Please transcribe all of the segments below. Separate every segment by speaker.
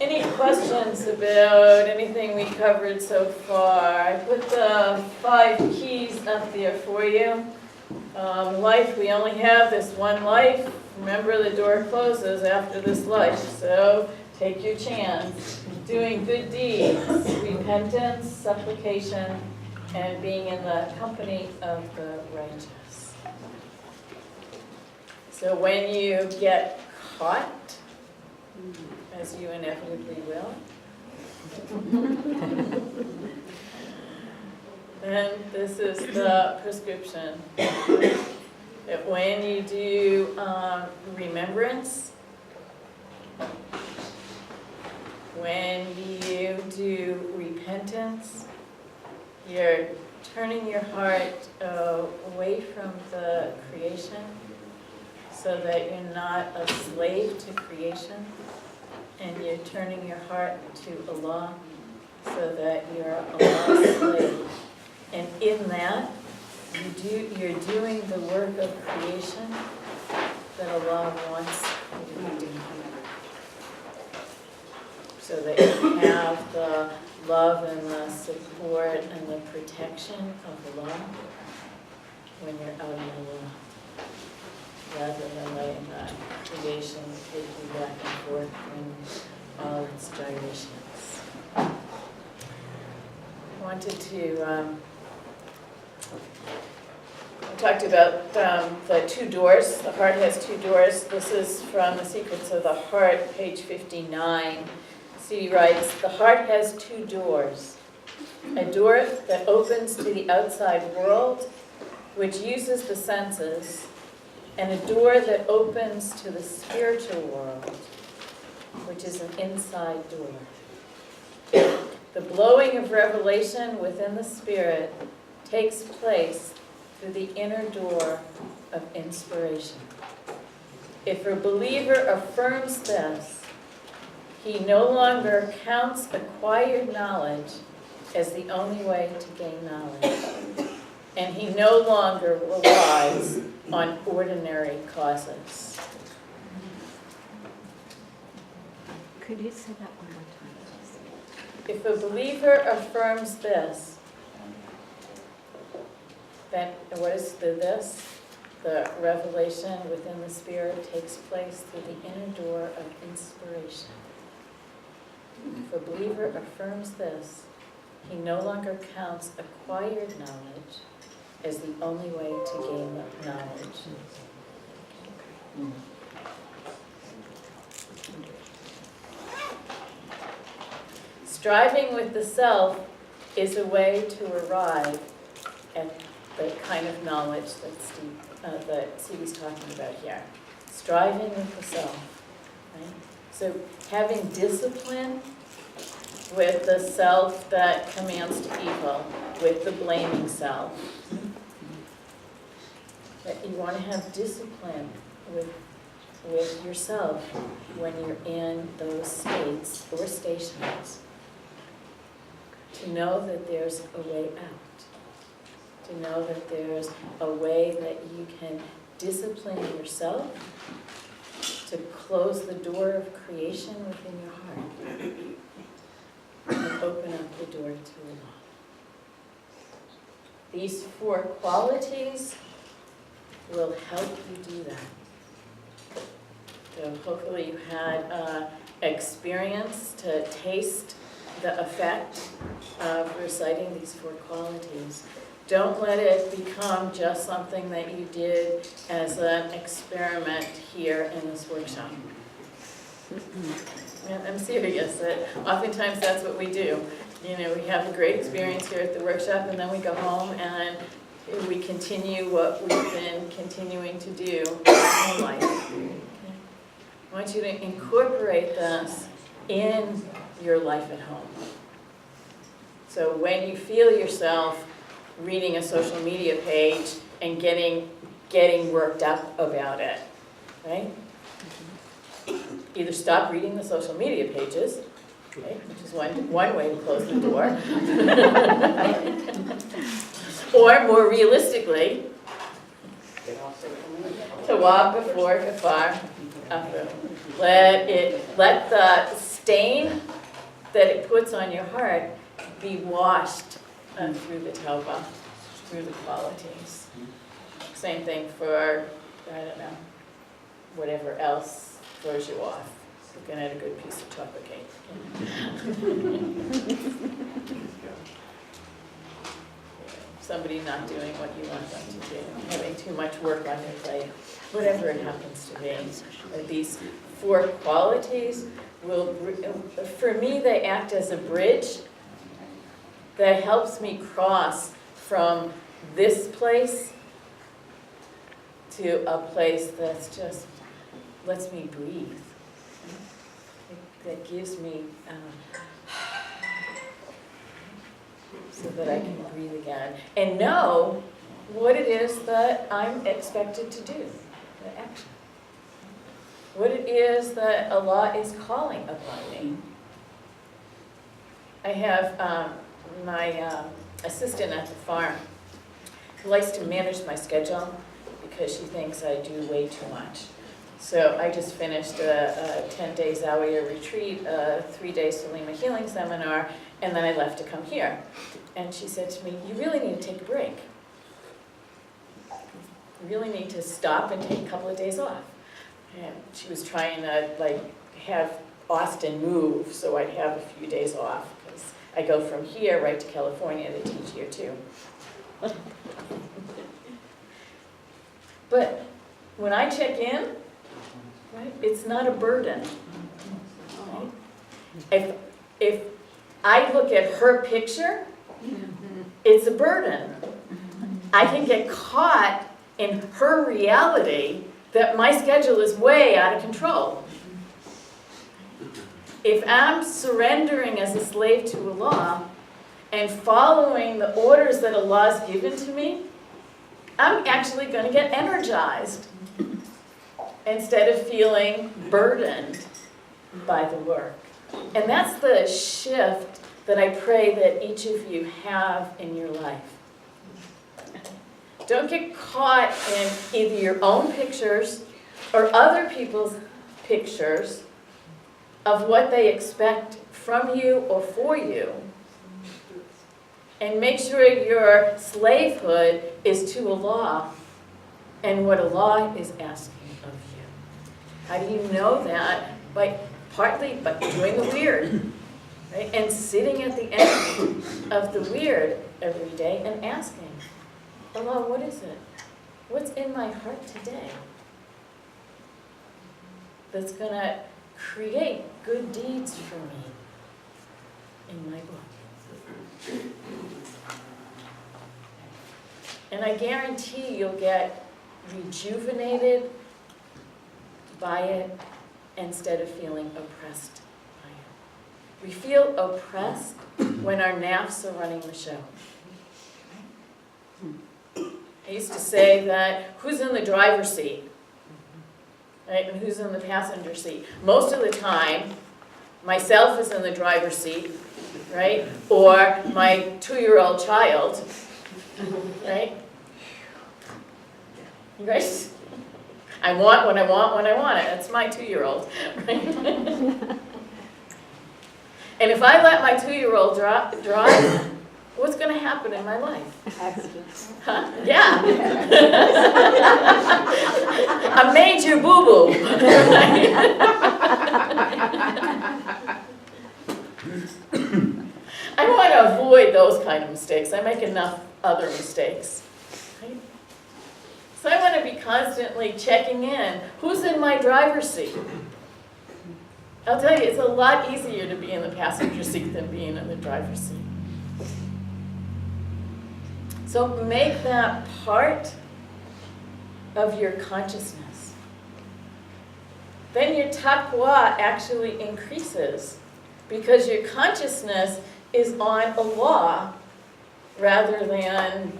Speaker 1: Any questions about anything we covered so far? I put the 5 keys up there for you. Life, we only have this one life. Remember, the door closes after this life, so take your chance. Doing good deeds, repentance, supplication, and being in the company of the righteous. So when you get caught, as you inevitably will, then this is the prescription. That when you do remembrance, when you do repentance, you're turning your heart away from the creation so that you're not a slave to creation, and you're turning your heart to Allah so that you're Allah's slave. And in that, you're doing the work of creation that Allah wants you to do, so that you have the love and the support and the protection of Allah when you're out in the world, rather than letting the creation take you back and forth in all its gyrations. I wanted to I talked about the 2 doors. The heart has 2 doors. This is from The Secrets of the Heart, page 59. C.D. writes, the heart has 2 doors. A door that opens to the outside world, which uses the senses, and a door that opens to the spiritual world, which is an inside door. The blowing of revelation within the spirit takes place through the inner door of inspiration. If a believer affirms this, he no longer counts acquired knowledge as the only way to gain knowledge, and he no longer relies on ordinary causes.
Speaker 2: Could you say that one more time?
Speaker 1: If a believer affirms this, then what is this? The revelation within the spirit takes place through the inner door of inspiration. If a believer affirms this, he no longer counts acquired knowledge as the only way to gain knowledge. Striving with the self is a way to arrive at the kind of knowledge that Stevie's talking about here. Striving with the self. Right? So having discipline with the self that commands to evil, with the blaming self. That you want to have discipline with yourself when you're in those states or stations. To know that there's a way out. To know that there's a way that you can discipline yourself to close the door of creation within your heart and open up the door to Allah. These 4 qualities will help you do that. So hopefully you had experience to taste the effect of reciting these 4 qualities. Don't let it become just something that you did as an experiment here in this workshop. And I'm serious, that oftentimes that's what we do. You know, we have a great experience here at the workshop, and then we go home and we continue what we've been continuing to do in our life. Okay? I want you to incorporate this in your life at home. So when you feel yourself reading a social media page and getting worked up about it, right? Either stop reading the social media pages, right, which is one way to close the door, or more realistically, to walk before kafar after. Let the stain that it puts on your heart be washed through the tawbah, through the qualities. Same thing for, I don't know, whatever else throws you off. Looking at a good piece of chocolate cake. Somebody not doing what you want them to do, having too much work on their plate, whatever it happens to be. These 4 qualities will, for me, they act as a bridge that helps me cross from this place to a place that's just lets me breathe. That gives me so that I can breathe again and know what it is that I'm expected to do, the action. What it is that Allah is calling upon me. I have my assistant at the farm who likes to manage my schedule because she thinks I do way too much. So I just finished a 10-day Zawiya retreat, a 3-day Salima healing seminar, and then I left to come here. And she said to me, you really need to take a break. You really need to stop and take a couple of days off. And she was trying to have Austin move so I'd have a few days off, because I go from here right to California to teach here too. But when I check in, right, it's not a burden. Right? If I look at her picture, it's a burden. I can get caught in her reality that my schedule is way out of control. If I'm surrendering as a slave to Allah and following the orders that Allah's given to me, I'm actually going to get energized instead of feeling burdened by the work. And that's the shift that I pray that each of you have in your life. Don't get caught in either your own pictures or other people's pictures of what they expect from you or for you. And make sure your slavehood is to Allah and what Allah is asking of you. How do you know that? Partly by doing the weird. right? And sitting at the end of the weird every day and asking, Allah, what is it? What's in my heart today that's going to create good deeds for me in my book? And I guarantee you'll get rejuvenated by it instead of feeling oppressed by it. We feel oppressed when our nafs are running the show. I used to say that who's in the driver's seat, right, and who's in the passenger seat? Most of the time, myself is in the driver's seat, right, or my 2-year-old child, right? You guys, I want what I want when I want it. That's my 2-year-old, right? And if I let my 2-year-old drive, what's going to happen in my life?
Speaker 3: Accidents.
Speaker 1: Huh? Yeah. A major boo-boo. I want to avoid those kind of mistakes. I make enough other mistakes. Right? So I want to be constantly checking in. Who's in my driver's seat? I'll tell you, it's a lot easier to be in the passenger seat than being in the driver's seat. So make that part of your consciousness. Then your taqwa actually increases because your consciousness is on Allah rather than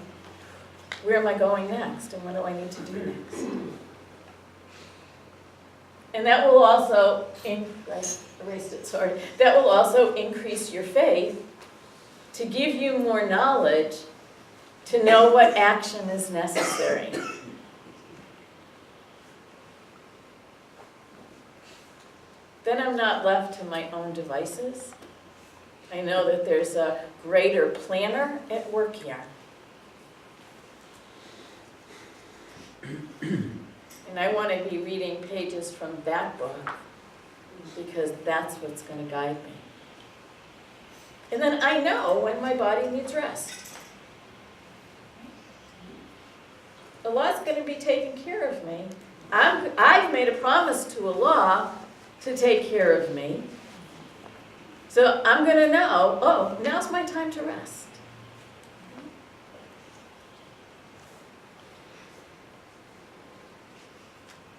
Speaker 1: where am I going next and what do I need to do next. And that will also, I erased it, sorry. That will also increase your faith to give you more knowledge to know what action is necessary. Then I'm not left to my own devices. I know that there's a greater planner at work here. And I want to be reading pages from that book because that's what's going to guide me. And then I know when my body needs rest. Allah's going to be taking care of me. I've made a promise to Allah to take care of me. So I'm going to know, oh, now's my time to rest.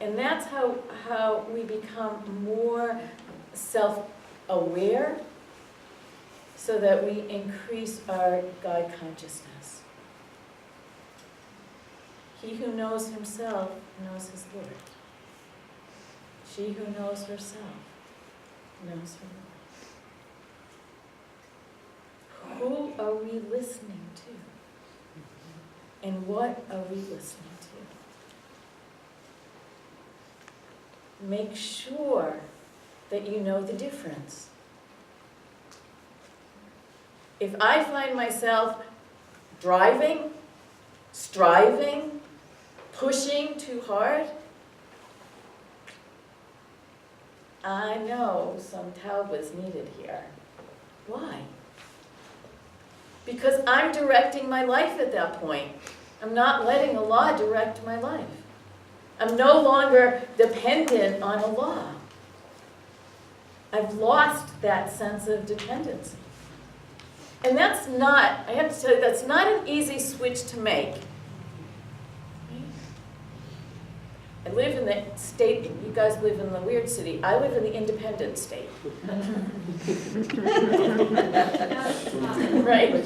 Speaker 1: And that's how we become more self-aware so that we increase our God consciousness. He who knows himself knows his Lord. She who knows herself knows her Lord. Who are we listening to? And what are we listening to? Make sure that you know the difference. If I find myself driving, striving, pushing too hard, I know some tawbah's needed here. Why? Because I'm directing my life at that point. I'm not letting Allah direct my life. I'm no longer dependent on Allah. I've lost that sense of dependency. And that's not, I have to tell you, that's not an easy switch to make. I live in the state, you guys live in the weird city. I live in the independent state. Right?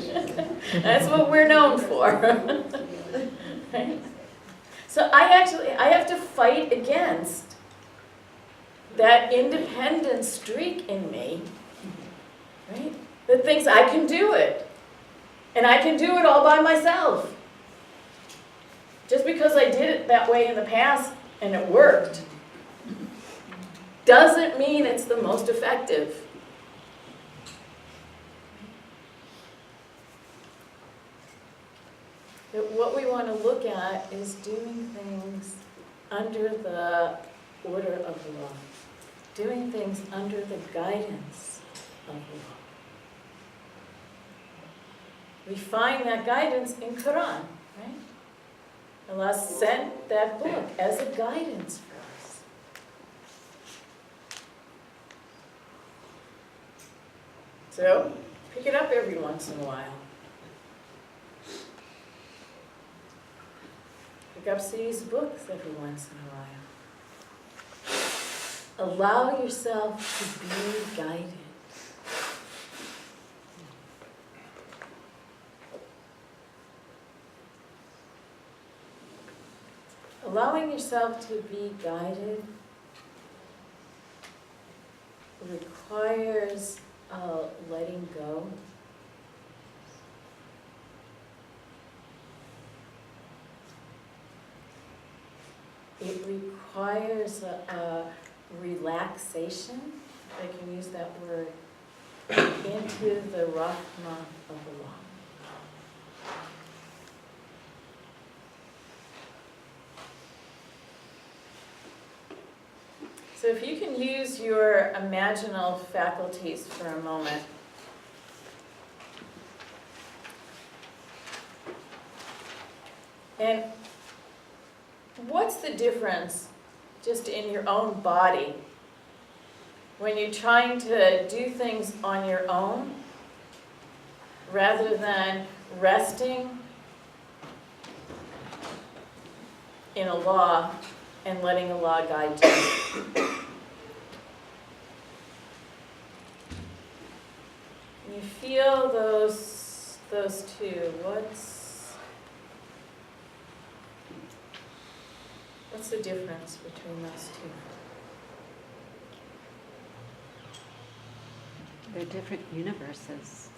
Speaker 1: That's what we're known for. Right? So I have to fight against that independent streak in me, right? That thinks I can do it. And I can do it all by myself. Just because I did it that way in the past and it worked, doesn't mean it's the most effective. But what we want to look at is doing things under the order of the law. Doing things under the guidance of the law. We find that guidance in Quran, right? Allah sent that book as a guidance for us. So, pick it up every once in a while. Pick up these books every once in a while. Allow yourself to be guided. Allowing yourself to be guided requires letting go. It requires a relaxation, if I can use that word, into the rahmah of Allah. So if you can use your imaginal faculties for a moment. And what's the difference just in your own body when you're trying to do things on your own rather than resting in Allah and letting Allah guide you? You feel those two. What's the difference between those two?
Speaker 2: They're different universes.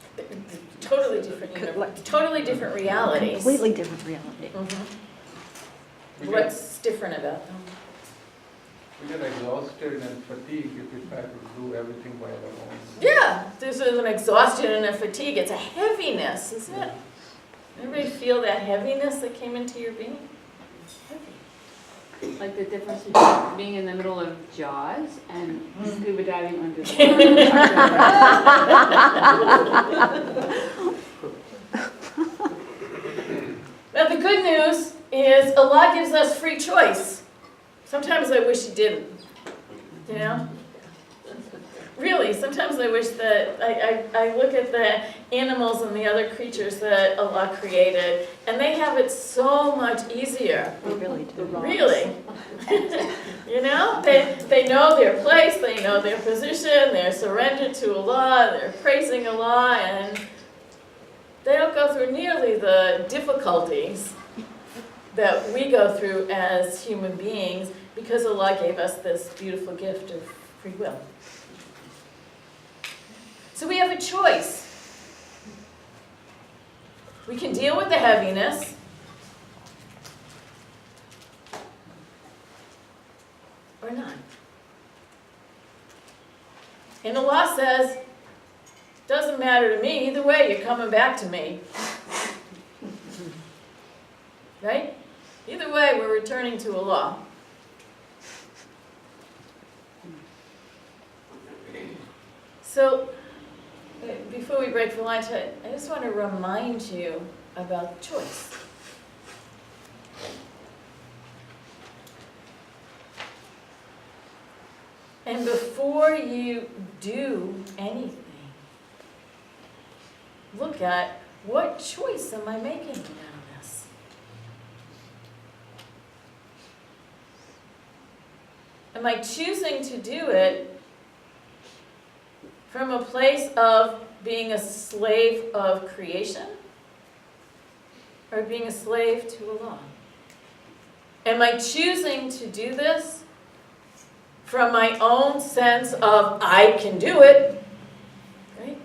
Speaker 1: Totally different universe, totally different realities.
Speaker 2: Completely different reality.
Speaker 1: Mm-hmm. What's different about them?
Speaker 3: We get exhausted and fatigued if we try to do everything by our own.
Speaker 1: Yeah, there's an exhaustion and a fatigue. It's a heaviness, isn't it? Everybody feel that heaviness that came into your being? Heavy.
Speaker 4: Like the difference between being in the middle of Jaws and scuba diving under the water.
Speaker 1: Now the good news is Allah gives us free choice. Sometimes I wish He didn't, you know? Really, sometimes I wish that, I look at the animals and the other creatures that Allah created, and they have it so much easier.
Speaker 2: They really do.
Speaker 1: Really. You know, they know their place, they know their position, they're surrendered to Allah, they're praising Allah, and they don't go through nearly the difficulties that we go through as human beings because Allah gave us this beautiful gift of free will. So we have a choice. We can deal with the heaviness, or not. And Allah says, doesn't matter to me, either way you're coming back to me. Right? Either way we're returning to Allah. So, before we break for lunch, I just want to remind you about choice. And before you do anything, look at what choice am I making around this? Am I choosing to do it from a place of being a slave of creation or being a slave to Allah? Am I choosing to do this from my own sense of I can do it, right?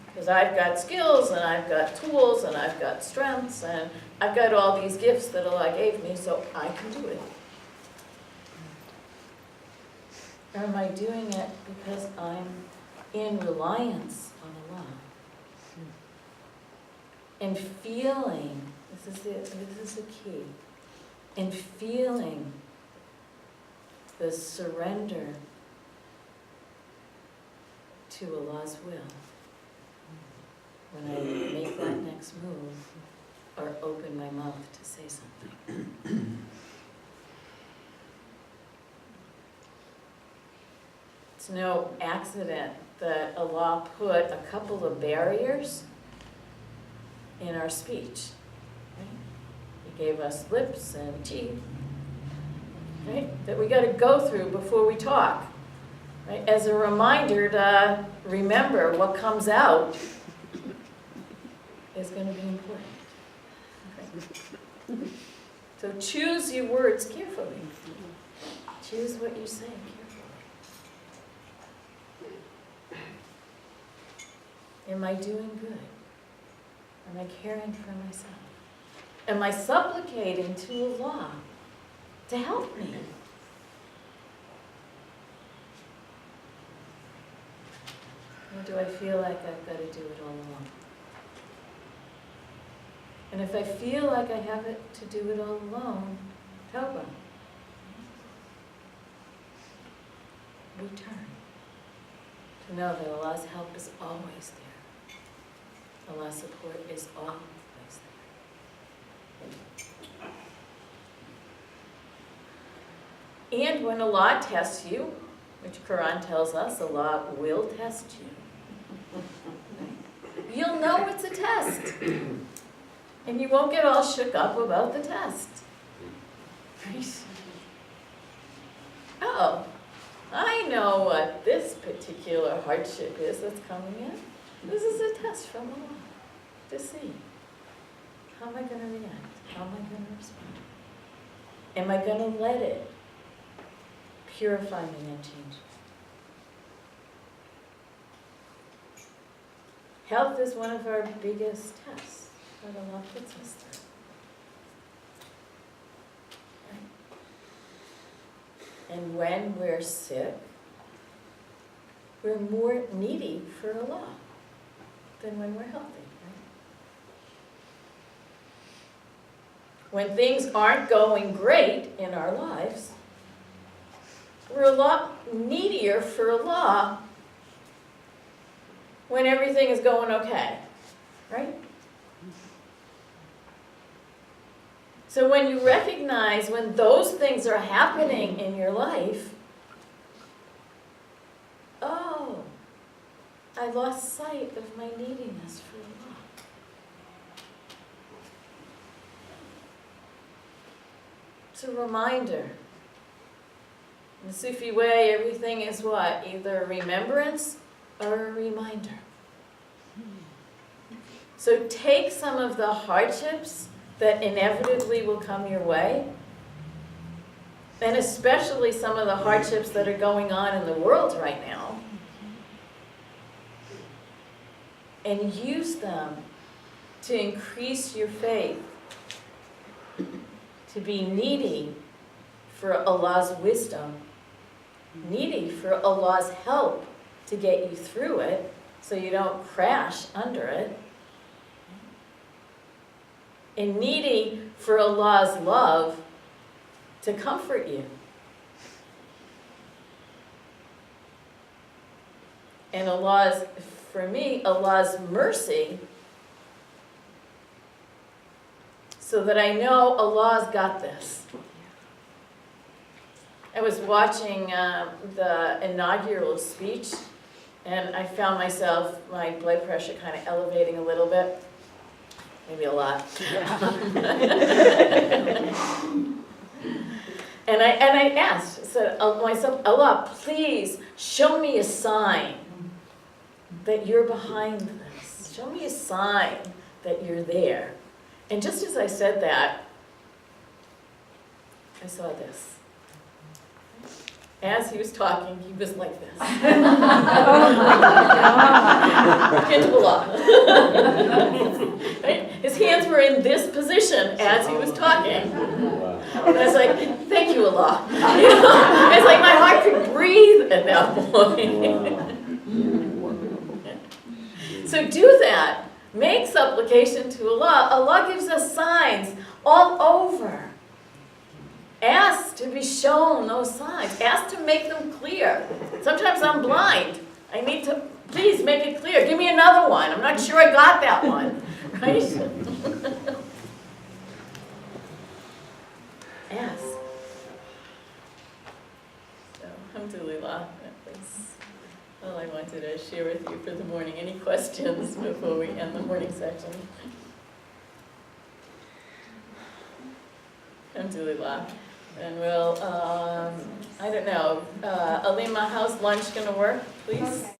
Speaker 1: Because I've got skills and I've got tools and I've got strengths and I've got all these gifts that Allah gave me, so I can do it. Or am I doing it because I'm in reliance on Allah and feeling, this is the key, and feeling the surrender to Allah's will. when I make that next move or open my mouth to say something. It's no accident that Allah put a couple of barriers in our speech. Right? He gave us lips and teeth, right? That we got to go through before we talk. Right? As a reminder to remember what comes out is going to be important. Okay? So choose your words carefully. Choose what you say carefully. Am I doing good? Am I caring for myself? Am I supplicating to Allah to help me? Or do I feel like I've got to do it all alone? And if I feel like I have it to do it all alone, tawbah. Return. To know that Allah's help is always there. Allah's support is always there. And when Allah tests you, which Quran tells us Allah will test you, you'll know it's a test. And you won't get all shook up about the test. Right? Oh, I know what this particular hardship is that's coming in. This is a test from Allah to see. How am I going to react? How am I going to respond? Am I going to let it purify me and change me? Health is one of our biggest tests that Allah puts us through. Right? And when we're sick, we're more needy for Allah than when we're healthy. Right? When things aren't going great in our lives, we're a lot needier for Allah when everything is going okay, right? So when you recognize when those things are happening in your life, oh, I lost sight of my neediness for Allah. It's a reminder. In the Sufi way, everything is what? Either a remembrance or a reminder. So take some of the hardships that inevitably will come your way, and especially some of the hardships that are going on in the world right now, and use them to increase your faith, to be needy for Allah's wisdom, needy for Allah's help to get you through it so you don't crash under it, and needy for Allah's love to comfort you. And Allah's, for me, Allah's mercy, so that I know Allah's got this. I was watching the inaugural speech, and I found myself, my blood pressure kind of elevating a little bit. Maybe a lot. And I asked, said myself, Allah, please show me a sign that you're behind this. Show me a sign that you're there. And just as I said that, I saw this. As he was talking, he was like this. Right? His hands were in this position as he was talking. And I was like, thank you, Allah. It's like my heart could breathe at that point. So do that. Make supplication to Allah. Allah gives us signs all over. Ask to be shown those signs. Ask to make them clear. Sometimes I'm blind. I need to Please make it clear. Give me another one. I'm not sure I got that one, right? Yes. So, alhamdulillah, that was all I wanted to share with you for the morning. Any questions before we end the morning section? Alhamdulillah. And we'll, I don't know, Alima, how's lunch gonna work, please?